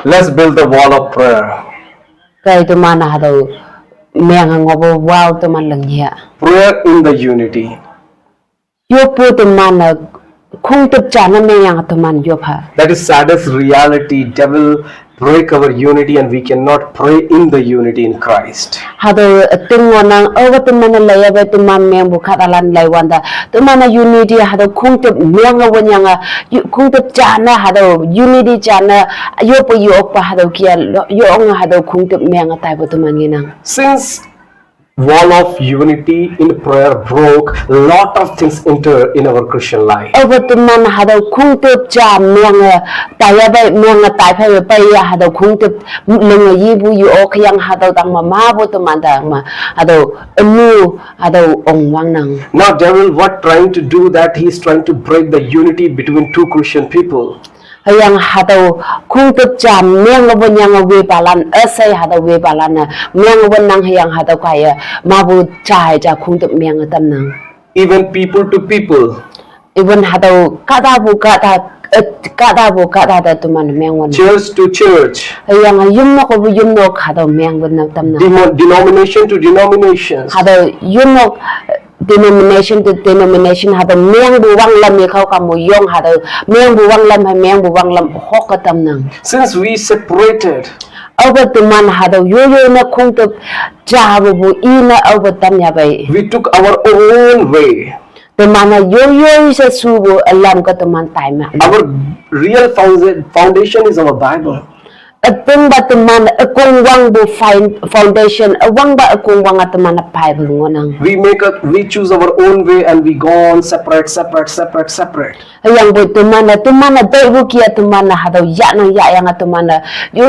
Let's build the wall of prayer. Kay tumana hado menga ngobo wow tuman lang niya. Prayer in the unity. Yo po tumana kung tupcha na menga tuman yo pa. That is saddest reality. Devil break our unity and we cannot pray in the unity in Christ. Hado tungo nang over tumana laya ba tuman membu katalan laywanda tumana unity hado kung tup menga wanyanga kung tupcha na hado unity chana yo po yo pa hado kia yo nga hado kung tup menga tayo po tuman ginang. Since wall of unity in prayer broke, lot of things enter in our Christian life. Over to man had a kung to jam menga tayaba menga taipa ya had a kung to menga yibu you ok yang had a dang mamabo to mandang hado mu hado ong wangnang. Now devil what trying to do that he is trying to break the unity between two Christian people. Yang hado kung to jam menga wanyang we balan asay hado we balana menga wanang yang hado kaya mabu chai ja kung to menga tamnang. Even people to people. Even hado kada da tuman mengon. Church to church. Yang yumnok hado mengon na tamna. Denomination to denominations. Hado yumnok denomination to denomination hado meng buwang lam ikaw kamu yong hado meng buwang lam hok tamnang. Since we separated, Over tuman hado yo na kung to jabu bu ina over tamnya bay. we took our own way. Tumana yo sa subo alam ka tuman time. Our real foundation is our Bible. Atong ba tuman akong wang bu foundation awang ba akong wang tuman na Bible ngonang. We choose our own way and we go on separate. Ayang bu tuman na dai bu kia tuman na hadaw ya yang tuman na yo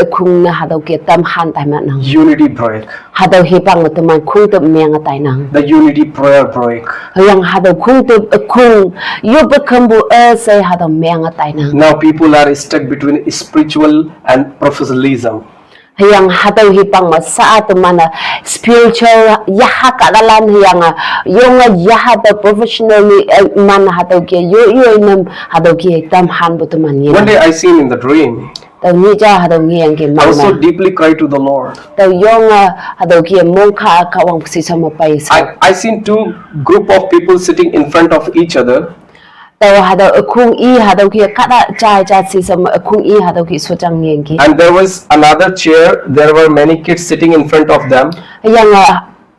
akong na hadaw kia tam han tay nang. Unity break. Hadaw hipang tuman kung tup menga tay nang. The unity prayer break. Ayang hadaw kung tup akong yo bakambu say hadaw menga tay nang. Now people are stuck between spiritual and professionalism. Yang hadaw hipang masa tumana spiritual yaha kadalan yung yaha the professionally man hadaw kia yo nam hadaw kia tam han butuman yin. One day I seen in the dream. Taw ni ja hadaw ngiyang ki I was so mana. deeply cried to the Lord. Taw yung hadaw kia mongka kawang sisa mo pa isa. I seen two group of people sitting in front of each other. Taw hadaw akung hadaw kia kada ja sisa mo akung hadaw ki sojang ngiyang ki. And there was another chair. There were many kids sitting in front of them. Yang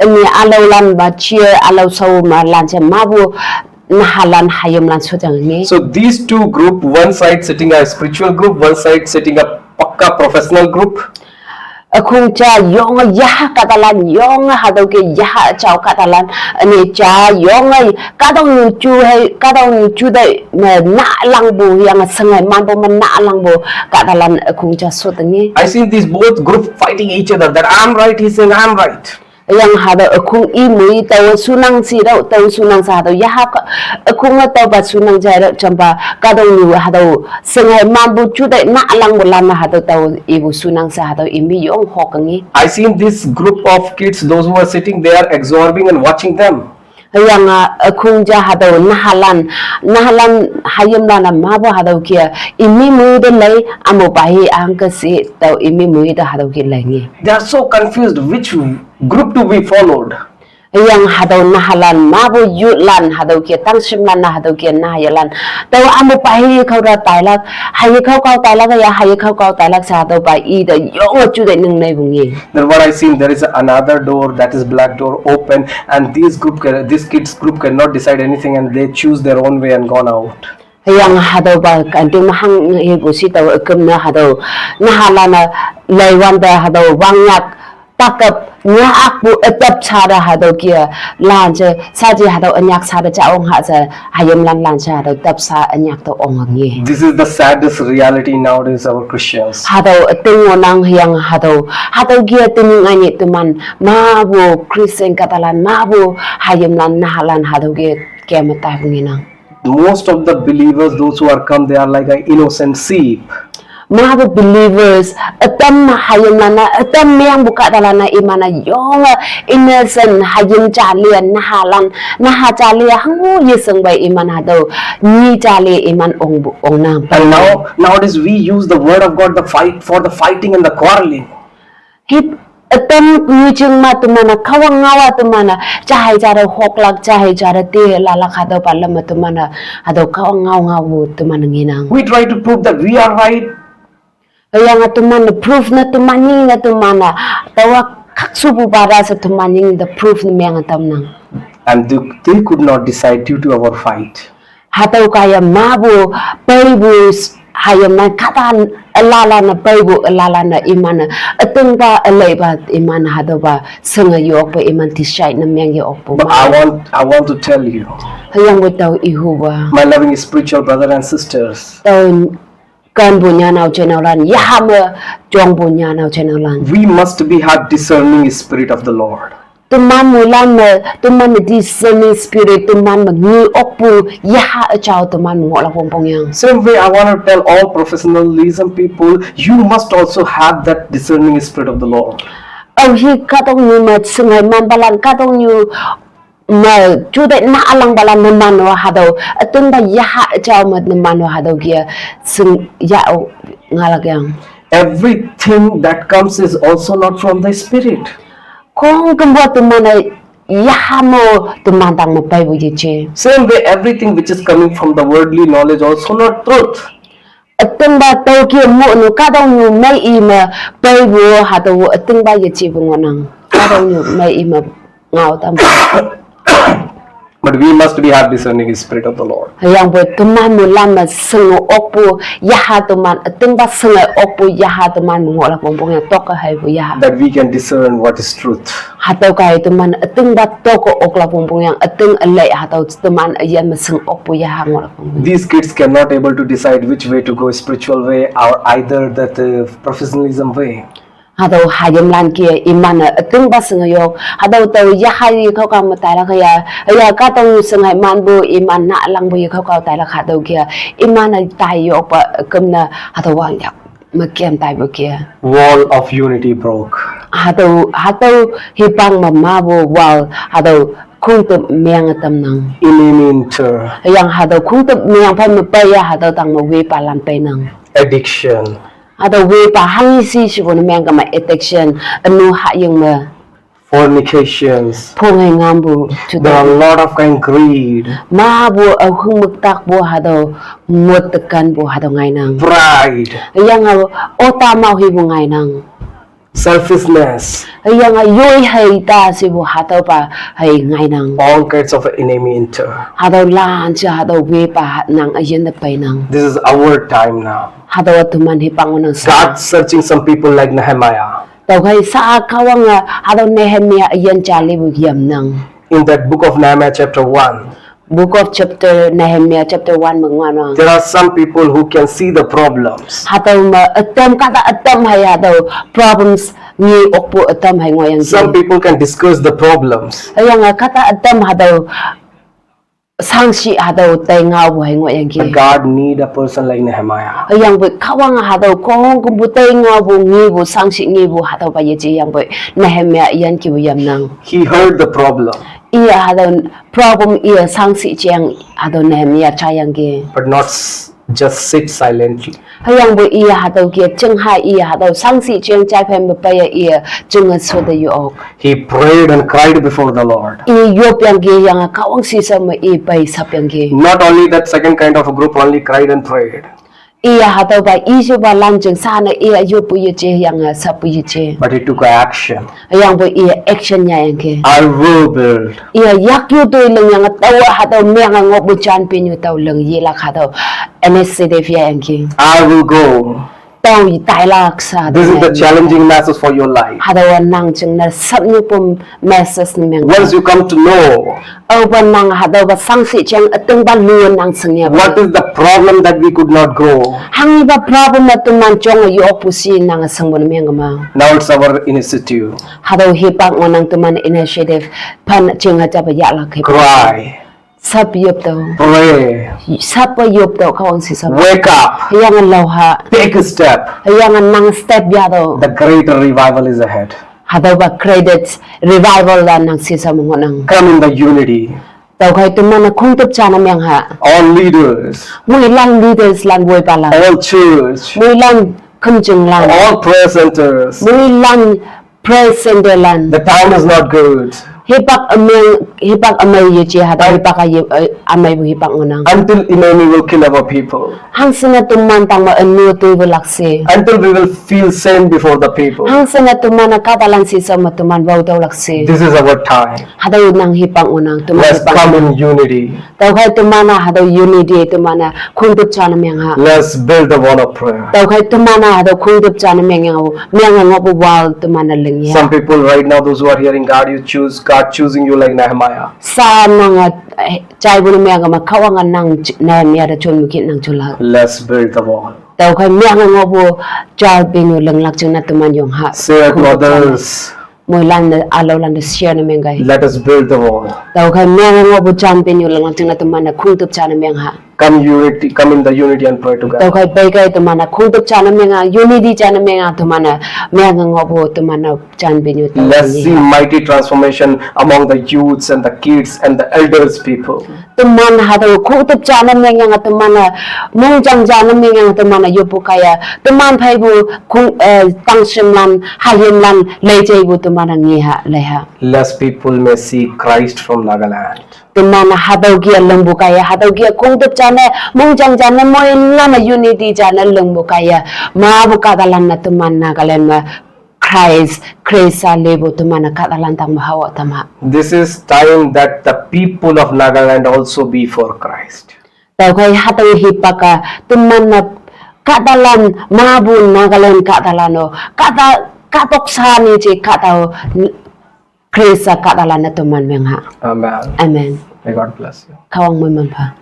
ni alaw lan ba cheer alaw saw ma lan sa mabu nahalan hayom lan sojang ni. So these two group, one side sitting a spiritual group, one side sitting a pakka professional group. Akung cha yung yaha katalan yung hadaw ki yaha chaw katalan ani cha yung kadang chu dai na lang bu yang sangai man bu man na lang bu katalan akung cha sotangi. I seen these both group fighting each other. That I'm right, he's saying I'm right. Yang hadaw akung imui taw sunang siraw taw sunang sa hadaw yaha akung taw ba sunang jara chamba kadang yu hadaw sangai man bu chu dai na lang bu lan hadaw taw ibu sunang sa hadaw imi yung hokangi. I seen this group of kids, those who are sitting there absorbing and watching them. Yang akung ja hadaw nahalan hayam na mabo hadaw kia imi mui de lay amo bahi ang kasi taw imi mui de hadaw ki langi. They are so confused which group to be followed. Yang hadaw nahalan mabo yutlan hadaw kia tangsimlan na hadaw kia nahayalan taw amo bahi kau ra tailak hayi kau tailak ya hayi kau tailak sa hadaw ba ida yung chu de nang nay bungi. Then what I seen, there is another door, that is black door, open, and this kids group cannot decide anything and they choose their own way and gone out. Yang hadaw ba kanting mahang ibu si taw akum na hadaw nahalana laywanda hadaw wangyak takap nya akbu etap chara hadaw kia lanje saji hadaw anyak chara chaong ha sa hayam lan cha hadaw tap sa anyak to ongangi. This is the saddest reality nowadays our Christians. Hadaw tingo nang yang hadaw kia tiningani tuman mabu Christian katalan mabu hayam lan nahalan hadaw kia matay nginang. Most of the believers, those who are come, they are like an innocent sheep. Mga believers atam hayamana atam yang buka dalana imana yong innocent hayam jalian naha jalia hangu yeseng bai iman hado ni jali iman ong nam. And nowadays we use the word of God for the fighting and the quarreling. Hip atam ni jeng ma tumana kawang ngawa tumana cahai jara hoklak cahai jara te lalak hado palam tumana hado kawang ngawu tumana nginang. We try to prove that we are right. Yang atuman proof na tumaning na tumana tawa kaksubu para sa tumaning the proof na miyang atamnang. And they could not decide due to our fight. Hataw kaya mabu paibus hayam na katan alala na paibu alala na imana atung ba alay ba imana hadaw ba sangayok pa iman tisay na miyang yok po. But I want to tell you, hayang witaw ihuwa. my loving spiritual brother and sisters, Kan bunya naw chenolan yahama jong bunya naw chenolan. we must have discerning spirit of the Lord. Tuman mulan tuman discerning spirit tuman mangi opu yaha achaw tuman ngola pompong yang. Same way, I want to tell all professionalism people, you must also have that discerning spirit of the Lord. Au hi katong ni mat sungai man balan katong you ma jude na alang balan naman wa hadaw atun ba yaha achaw mat naman wa hadaw gia sung yao ngalagyang. Everything that comes is also not from the spirit. Kung kumbuat tuman ay yaha mo tumandang mapay bujiche. Same way, everything which is coming from the worldly knowledge also not truth. Atun ba taw ki mo no kadong you may ima pay bu hadaw atun ba yachi bungonang kadong you may ima ngaw tam. But we must have discerning spirit of the Lord. Yang buat teman mulam sengo opu yaha teman tengba sengo opu yaha teman mengolah pompong yang toka hai bu yaha. That we can discern what is truth. Hatau kai teman tengba toko okla pompong yang teng alai hatau teman ayan meseng opu yaha ngolah pompong. These kids cannot able to decide which way to go, spiritual way or either that professionalism way. Hatau hayam lan kia imana tengba sengo yok hatau tau yaha kau kau matai lah kaya ya katong sengai man bu iman nak lang bu kau kau tai lah hatau kia imana tai yok pa kemna hatau wang yak makiam tai bu kia. Wall of unity broke. Hatau hipang mamabu wal hatau kung tu miang atam nang. Inter. Yang hatau kung tu miang pa mapaya hatau tang mawi palan pe nang. Addiction. Hatau wi pa hangi si sibun miang kama addiction anu hak yang ma. Fornications. Pungai ngambu. There are a lot of kind greed. Mabu au hung muktak bu hatau mut tekan bu hatau ngai nang. Pride. Yang ota mau hibu ngai nang. Selfishness. Yang yoi hai ta si bu hatau pa hai ngai nang. All kinds of enemy enter. Hatau lan cha hatau wi pa nang ayen de pe nang. This is our time now. Hatau tuman hipang unang sa. God searching some people like Nehemiah. Tau kai sa kawang hatau Nehemiah ayen chali bu yam nang. In that book of Nehemiah chapter 1, Book of chapter Nehemiah chapter 1 mengwana. there are some people who can see the problems. Hatau atam kata atam hai hatau problems ni okpo atam hai ngoyang. Some people can discuss the problems. Yang kata atam hatau sangsi hatau tengau bu hai ngoyang But ki. God need a person like Nehemiah. Yang bu kawang hatau kong kumbu tengau bu ngi bu sangsi ngi bu hatau pa yeji yang bu Nehemiah yan ki bu yam nang. He heard the problem, Ia hatau problem ia sangsi jiang hatau Nehemiah chayang ki. but not just sit silently. Hayang bu ia hatau ki cheng hai ia hatau sangsi jiang chai phem pa ya ia cheng so de yok. He prayed and cried before the Lord. I yop yang ki yang kawang si sama i pai sap yang ki. Not only that second kind of a group only cried and prayed, Ia hatau ba isu ba lang jeng sana ia yop ye je yang sap ye je. but he took action. Yang bu ia action nya yang ki. I will build. Ia yak yu tu leng yang tawa hatau meng ngop bu chan pin yu tau leng ye la hatau NSC de fia yang ki. I will go. Tau i tai lak sa. This is the challenging message for your life. Hatau nang jeng na sap ni pum message ni meng. Once you come to know Au ba nang hatau ba sangsi jeng ateng ba luan nang sengnya. what is the problem that we could not grow, Hangi ba problem na tuman chong yu opusi nang sengbon meng ma. now it's our initiative. Hatau hipang nang tuman initiative pan jeng ha ba ya la ke. Cry. sap yop do pray, sap yop do kawang si sap wake up, yang lauha take a step. yang nang step ya do The greater revival is ahead. hadaw ba credits revival la nang si sa mo nang Come in the unity. tau khai tumana khungtup chana myang ha All leaders, mui lang leaders lang boy pala all church, mui lang khumjung lang all prayer centers. mui lang praise center lan The time is not good. hipak amay yeche hada hipak amay bu hipak ngonang Until enemy will kill our people. hang sena tumman tang ma anu tu bulakse Until we will feel same before the people. hang sena tumana katalan si sa matuman bau daw lakse This is our time. hada nang hipak ngonang tuman Let's come in unity. tau khai tumana hada unity tumana khungtup chana myang ha Let's build the wall of prayer. tau khai tumana hada khungtup chana myang ngobu wal tumana lengi Some people right now, those who are hearing God choosing you like Nehemiah. sa nang chai bu myang ma khawanga nang Nehemiah da chon mukit nang chula Let's build the wall. tau khai myang ngobu chal bingu lenglak chung na tuman yong ha Say to others, moi lan alo lan share na mengai let us build the wall. tau khai myang ngobu chan bingu lenglak chung na tuman na khungtup chana myang ha Come in the unity and pray tau together. khai bai kai tumana khungtup chana menga unity chana menga tumana myang ngobu tumana chan bingu Let's see mighty transformation among the youths and the kids and the elders people. tuman hado khungtup chana menga nga tumana mungjang chana menga nga tumana yopu kaya tuman phai bu khung tangshim lan hayem lan lejei bu tumana ngi ha leha Less people may see Christ from Nagaland. tumana hado gia lembu kaya hado gia khungtup chana mungjang chana moi lama unity chana lembu kaya ma bu kadalan na tuman Nagaland ma Christ lebu tumana kadalan tang mahawa tama This is time that the people of Nagaland also be for Christ. tau khai hado hipaka tumana kadalan mabu Nagaland kadalano katok sani je kadao Christ kadalan na tuman mengha Amen. amen May God bless you. kawang mo man pa